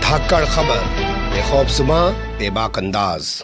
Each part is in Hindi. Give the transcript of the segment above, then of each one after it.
धाकड़ खबर बेखौफसुमा बेबाक अंदाज।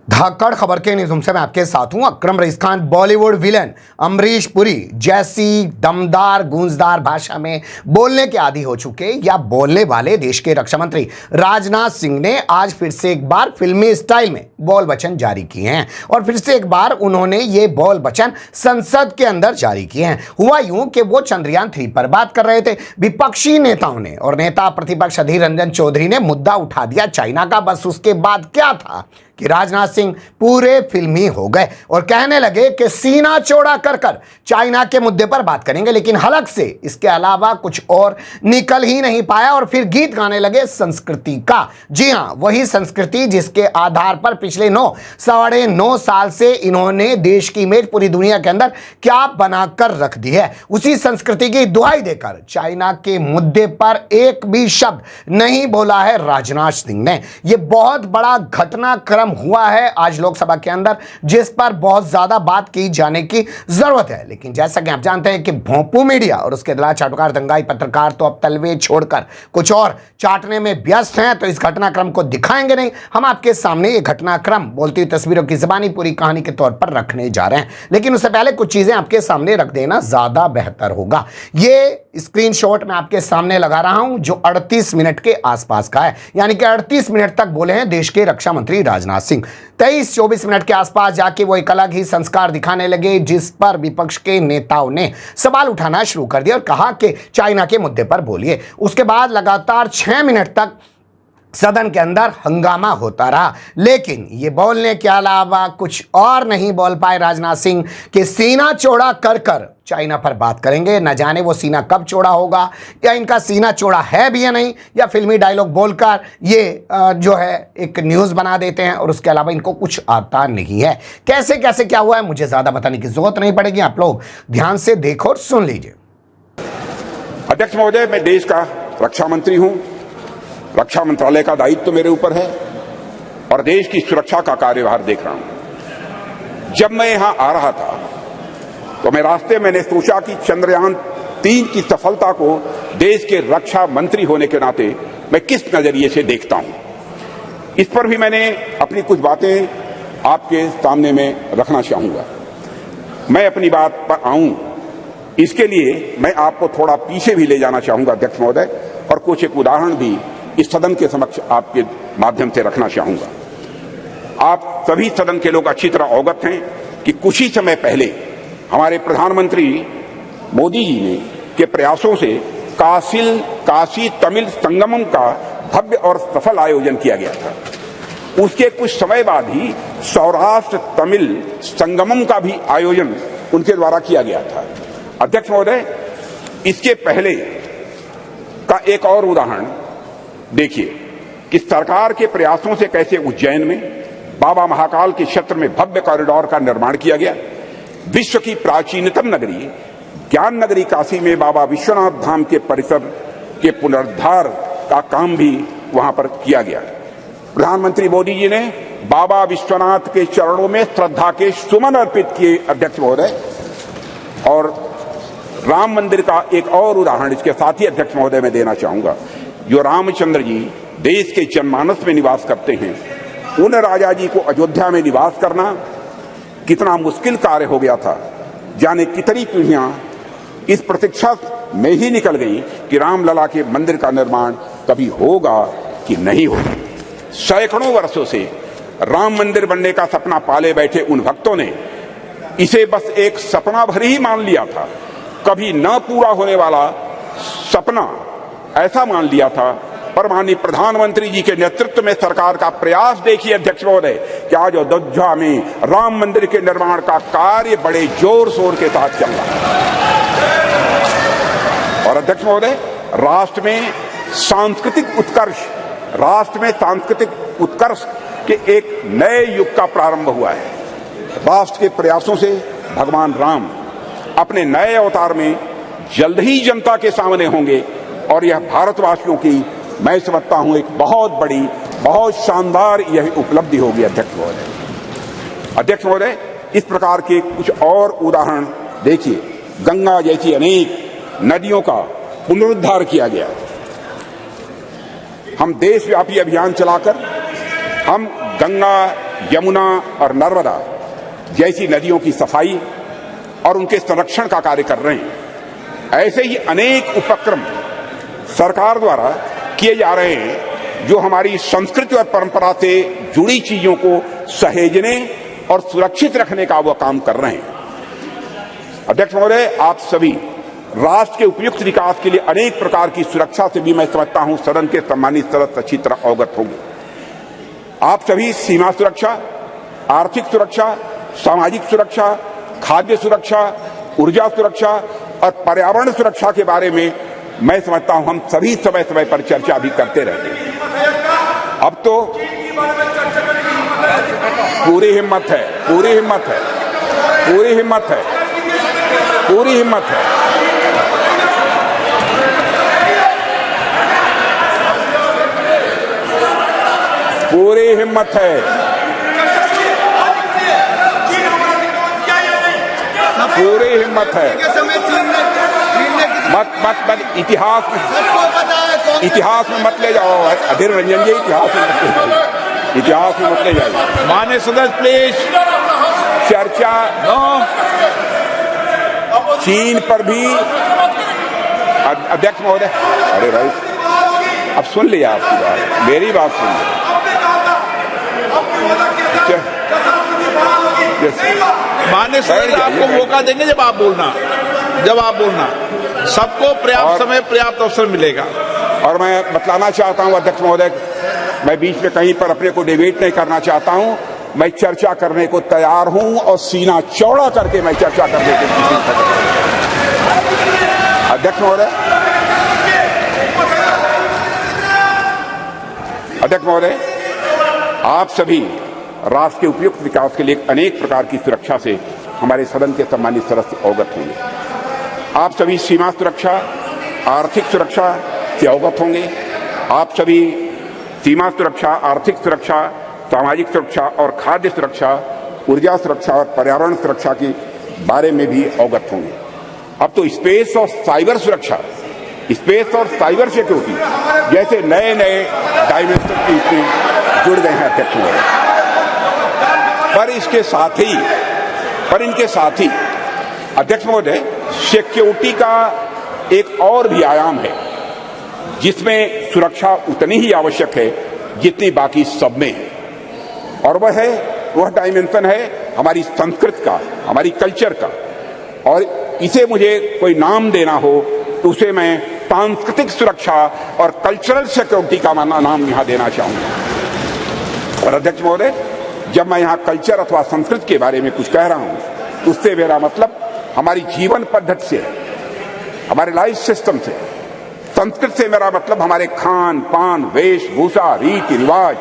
धाकड़ खबर के न्यूज़ से मैं आपके साथ हूं अकरम रईस खान। बॉलीवुड विलेन अमरीश पुरी जैसी दमदार गूंजदार भाषा में बोलने के आदी हो चुके या बोलने वाले देश के रक्षा मंत्री राजनाथ सिंह ने आज फिर से एक बार फिल्मी स्टाइल में बोल वचन जारी किए हैं और फिर से एक बार उन्होंने ये बोल वचन संसद के अंदर जारी किए हैं। हुआ यूं कि वो चंद्रयान 3 पर बात कर रहे थे। विपक्षी नेताओं ने और नेता प्रतिपक्ष अधीर रंजन चौधरी ने मुद्दा उठा दिया चाइना का। बस उसके बाद क्या था कि राजनाथ सिंह पूरे फिल्मी हो गए और कहने लगे कि सीना चौड़ा कर कर चाइना के मुद्दे पर बात करेंगे, लेकिन हलक से इसके अलावा कुछ और निकल ही नहीं पाया और फिर गीत गाने लगे संस्कृति का। जी हां, वही संस्कृति जिसके आधार पर पिछले 9 साल से इन्होंने देश की इमेज पूरी दुनिया के अंदर क्या बनाकर रख दी है। उसी संस्कृति की दुहाई देकर चाइना के मुद्दे पर एक भी शब्द नहीं बोला है राजनाथ सिंह ने। यह बहुत बड़ा घटनाक्रम हुआ है आज लोकसभा के अंदर, जिस पर बहुत ज्यादा बात की जाने की जरूरत है। लेकिन जैसा कि आप जानते हैं कि भोंपू मीडिया और उसके दलाल चाटुकार दंगाई पत्रकार तो अब तलवे छोड़कर कुछ और चाटने में व्यस्त हैं, तो इस घटनाक्रम को दिखाएंगे नहीं। हम आपके सामने ये घटनाक्रम बोलती हुई तस्वीरों की ज़बानी पूरी कहानी के तौर पर रखने जा रहे हैं, लेकिन उससे पहले कुछ चीजें आपके सामने रख देना ज्यादा बेहतर होगा। ये स्क्रीनशॉट मैं आपके सामने लगा रहा हूं जो 38 मिनट के आसपास का है, यानी कि 38 मिनट तक बोले हैं देश के रक्षा मंत्री राजनाथ सिंह। 23-24 मिनट के आसपास जाके वो एक अलग ही संस्कार दिखाने लगे, जिस पर विपक्ष के नेताओं ने सवाल उठाना शुरू कर दिया और कहा कि चाइना के मुद्दे पर बोलिए। उसके बाद लगातार 6 मिनट तक सदन के अंदर हंगामा होता रहा, लेकिन ये बोलने के अलावा कुछ और नहीं बोल पाए राजनाथ सिंह कि सीना चौड़ा कर कर चाइना पर बात करेंगे। न जाने वो सीना कब चौड़ा होगा, या इनका सीना चौड़ा है भी या नहीं, या फिल्मी डायलॉग बोलकर ये जो है एक न्यूज़ बना देते हैं और उसके अलावा इनको कुछ आता नहीं है। कैसे कैसे क्या हुआ है मुझे ज़्यादा बताने की जरूरत नहीं पड़ेगी, आप लोग ध्यान से देखो और सुन लीजिए। अध्यक्ष महोदय, मैं देश का रक्षा मंत्री हूं। रक्षा मंत्रालय का दायित्व तो मेरे ऊपर है और देश की सुरक्षा का कार्यभार देख रहा हूं। जब मैं यहां आ रहा था तो मैं रास्ते मैंने सोचा कि चंद्रयान 3 की सफलता को देश के रक्षा मंत्री होने के नाते मैं किस नजरिए से देखता हूं। इस पर भी मैंने अपनी कुछ बातें आपके सामने में रखना चाहूंगा। मैं अपनी बात पर आऊं इसके लिए मैं आपको थोड़ा पीछे भी ले जाना चाहूंगा अध्यक्ष महोदय, और कुछ एक उदाहरण भी इस सदन के समक्ष आपके माध्यम से रखना चाहूंगा। आप सभी सदन के लोग अच्छी तरह अवगत हैं कि कुछ ही समय पहले हमारे प्रधानमंत्री मोदी जी ने के प्रयासों से काशी तमिल संगमम का भव्य और सफल आयोजन किया गया था। उसके कुछ समय बाद ही सौराष्ट्र तमिल संगमम का भी आयोजन उनके द्वारा किया गया था। अध्यक्ष महोदय, इसके पहले का एक और उदाहरण देखिए कि सरकार के प्रयासों से कैसे उज्जैन में बाबा महाकाल के क्षेत्र में भव्य कॉरिडोर का निर्माण किया गया। विश्व की प्राचीनतम नगरी ज्ञान नगरी काशी में बाबा विश्वनाथ धाम के परिसर के पुनरुद्धार का काम भी वहां पर किया गया। प्रधानमंत्री मोदी जी ने बाबा विश्वनाथ के चरणों में श्रद्धा के सुमन अर्पित किए अध्यक्ष महोदय। और राम मंदिर का एक और उदाहरण इसके साथ ही अध्यक्ष महोदय मैं देना चाहूंगा। जो रामचंद्र जी देश के जनमानस में निवास करते हैं, उन राजा जी को अयोध्या में निवास करना कितना मुश्किल कार्य हो गया था। जाने कितनी पीढ़ियां इस प्रतीक्षा में ही निकल गई कि रामलला के मंदिर का निर्माण कभी होगा कि नहीं होगा। सैकड़ों वर्षों से राम मंदिर बनने का सपना पाले बैठे उन भक्तों ने इसे बस एक सपना भर ही मान लिया था, कभी न पूरा होने वाला सपना ऐसा मान लिया था। पर माननीय प्रधानमंत्री जी के नेतृत्व में सरकार का प्रयास देखिए अध्यक्ष महोदय कि आज अयोध्या में राम मंदिर के निर्माण का कार्य बड़े जोर शोर के साथ चल रहा है। और अध्यक्ष महोदय, राष्ट्र में सांस्कृतिक उत्कर्ष के एक नए युग का प्रारंभ हुआ है। राष्ट्र के प्रयासों से भगवान राम अपने नए अवतार में जल्द ही जनता के सामने होंगे और यह भारतवासियों की मैं समझता हूं एक बहुत बड़ी, बहुत शानदार यह उपलब्धि होगी अध्यक्ष महोदय। अध्यक्ष महोदय, इस प्रकार के कुछ और उदाहरण देखिए। गंगा जैसी अनेक नदियों का पुनरुद्धार किया गया। हम देशव्यापी अभियान चलाकर हम गंगा, यमुना और नर्मदा जैसी नदियों की सफाई और उनके संरक्षण का कार्य कर रहे हैं। ऐसे ही अनेक उपक्रम सरकार द्वारा किए जा रहे हैं जो हमारी संस्कृति और परंपरा से जुड़ी चीजों को सहेजने और सुरक्षित रखने का वो काम कर रहे हैं। अध्यक्ष महोदय, आप सभी राष्ट्र के उपयुक्त विकास के लिए अनेक प्रकार की सुरक्षा से भी मैं समझता हूं सदन के सम्मानित सदस्य अच्छी तरह अवगत होंगे। आप सभी सीमा सुरक्षा, आर्थिक सुरक्षा, सामाजिक सुरक्षा, खाद्य सुरक्षा, ऊर्जा सुरक्षा और पर्यावरण सुरक्षा के बारे में मैं समझता हूं हम सभी समय समय पर चर्चा भी करते रहते हैं। अब तो पूरी हिम्मत है, पूरी हिम्मत है, पूरी हिम्मत है, पूरी हिम्मत है। पूरी हिम्मत है, पूरी हिम्मत है। मत इतिहास में मत ले जाओ अधीर रंजन जी, इतिहास में मत ले जाइए। माननीय सदस्य प्लीज चर्चा चीन पर भी अध्यक्ष महोदय, अरे भाई अब सुन लिया आपकी बात, मेरी बात सुन लिया। माननीय सदस्य आपको मौका देंगे जब आप बोलना सबको पर्याप्त समय पर्याप्त अवसर मिलेगा। और मैं बतलाना चाहता हूं अध्यक्ष महोदय, मैं बीच में कहीं पर अपने को डिबेट नहीं करना चाहता हूं। मैं चर्चा करने को तैयार हूं और सीना चौड़ा करके मैं चर्चा करने की कोशिश कर रहा हूं। अध्यक्ष महोदय, आप सभी राष्ट्र के उपयुक्त विकास के लिए अनेक प्रकार की सुरक्षा से हमारे सदन के सम्मानित सदस्य अवगत होंगे। आप सभी सीमा सुरक्षा, आर्थिक सुरक्षा से अवगत होंगे। आप सभी सीमा सुरक्षा, आर्थिक सुरक्षा, सामाजिक सुरक्षा और खाद्य सुरक्षा, ऊर्जा सुरक्षा और पर्यावरण सुरक्षा के बारे में भी अवगत होंगे। अब तो स्पेस और साइबर सुरक्षा, स्पेस और साइबर सिक्योरिटी जैसे नए नए डायमेंशन की इसमें जुड़ गए हैं अध्यक्ष महोदय। पर इनके साथ ही अध्यक्ष महोदय, सिक्योरिटी का एक और भी आयाम है जिसमें सुरक्षा उतनी ही आवश्यक है जितनी बाकी सब में है, और वह डायमेंशन है हमारी संस्कृति का, हमारी कल्चर का। और इसे मुझे कोई नाम देना हो तो उसे मैं सांस्कृतिक सुरक्षा और कल्चरल सिक्योरिटी का नाम यहां देना चाहूंगा। और अध्यक्ष महोदय, जब मैं यहां कल्चर अथवा संस्कृति के बारे में कुछ कह रहा हूं तो उससे मेरा मतलब हमारी जीवन पद्धति से है, हमारे लाइफ सिस्टम से। संस्कृति से मेरा मतलब हमारे खान पान, वेशभूषा, रीति रिवाज,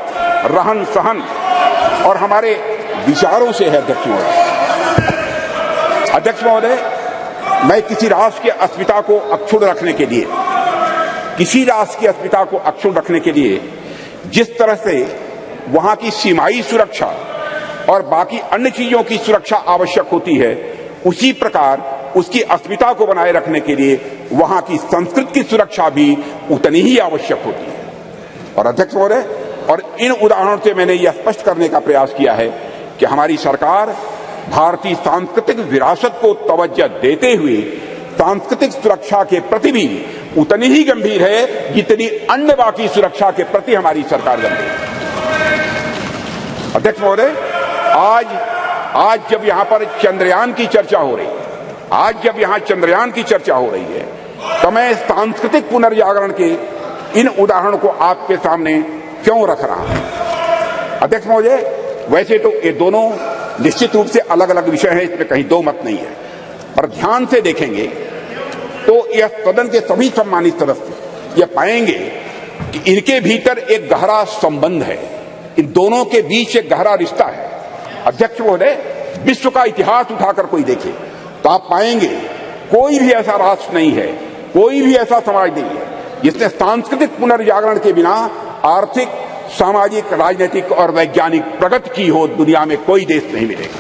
रहन सहन और हमारे विचारों से है। अध्यक्ष महोदय, मैं किसी राष्ट्र की अस्मिता को अक्षुण्ण रखने के लिए जिस तरह से वहां की सीमाई सुरक्षा और बाकी अन्य चीजों की सुरक्षा आवश्यक होती है, उसी प्रकार उसकी अस्मिता को बनाए रखने के लिए वहां की संस्कृति की सुरक्षा भी उतनी ही आवश्यक होती है। और अध्यक्ष महोदय, और इन उदाहरणों से मैंने यह स्पष्ट करने का प्रयास किया है कि हमारी सरकार भारतीय सांस्कृतिक विरासत को तवज्जो देते हुए सांस्कृतिक सुरक्षा के प्रति भी उतनी ही गंभीर है जितनी अन्य बाकी सुरक्षा के प्रति हमारी सरकार गंभीर है। अध्यक्ष महोदय, आज जब यहां पर चंद्रयान की चर्चा हो रही है, तो मैं सांस्कृतिक पुनर्जागरण के इन उदाहरणों को आपके सामने क्यों रख रहा हूं। अध्यक्ष महोदय, वैसे तो ये दोनों निश्चित रूप से अलग अलग विषय हैं, इसमें कहीं दो मत नहीं है, पर ध्यान से देखेंगे तो यह सदन के सभी सम्मानित सदस्य यह पाएंगे कि इनके भीतर एक गहरा संबंध है, इन दोनों के बीच एक गहरा रिश्ता है। अध्यक्ष महोदय, विश्व का इतिहास उठाकर कोई देखे तो आप पाएंगे कोई भी ऐसा राष्ट्र नहीं है, कोई भी ऐसा समाज नहीं है जिसने सांस्कृतिक पुनर्जागरण के बिना आर्थिक, सामाजिक, राजनीतिक और वैज्ञानिक प्रगति की हो। दुनिया में कोई देश नहीं मिलेगा।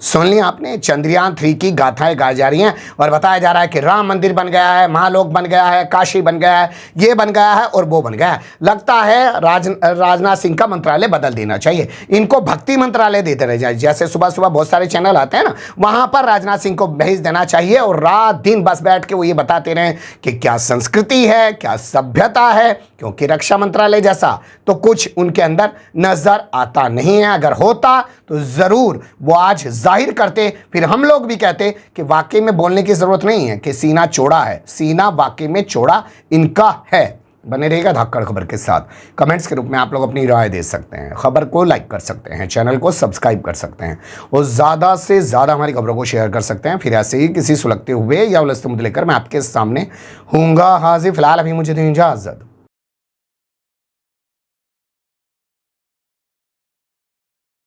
सुन लिया आपने, चंद्रयान 3 की गाथाएं गाई जा रही हैं और बताया जा रहा है कि राम मंदिर बन गया है, महालोक बन गया है, काशी बन गया है, ये बन गया है और वो बन गया है। लगता है राजनाथ सिंह का मंत्रालय बदल देना चाहिए, इनको भक्ति मंत्रालय देते रह जाए। जैसे सुबह सुबह बहुत सारे चैनल आते हैं ना, वहां पर राजनाथ सिंह को भेज देना चाहिए और रात दिन बस बैठ के वो ये बताते रहे कि क्या संस्कृति है, क्या सभ्यता है, क्योंकि रक्षा मंत्रालय जैसा तो कुछ उनके अंदर नजर आता नहीं है। अगर होता तो जरूर वो आज जाहिर करते, फिर हम लोग भी कहते कि वाकई में बोलने की जरूरत नहीं है कि सीना चौड़ा है, सीना वाकई में चौड़ा इनका है। बने रहेगा धाकड़ खबर के साथ। कमेंट्स के रूप में आप लोग अपनी राय दे सकते हैं, खबर को लाइक कर सकते हैं, चैनल को सब्सक्राइब कर सकते हैं और ज़्यादा से ज़्यादा हमारी खबरों को शेयर कर सकते हैं। फिर ऐसे ही किसी सुलगते हुए या उलझते मुद्दे लेकर मैं आपके सामने हूँगा हाजिर। फिलहाल अभी मुझे दें इजाज़त।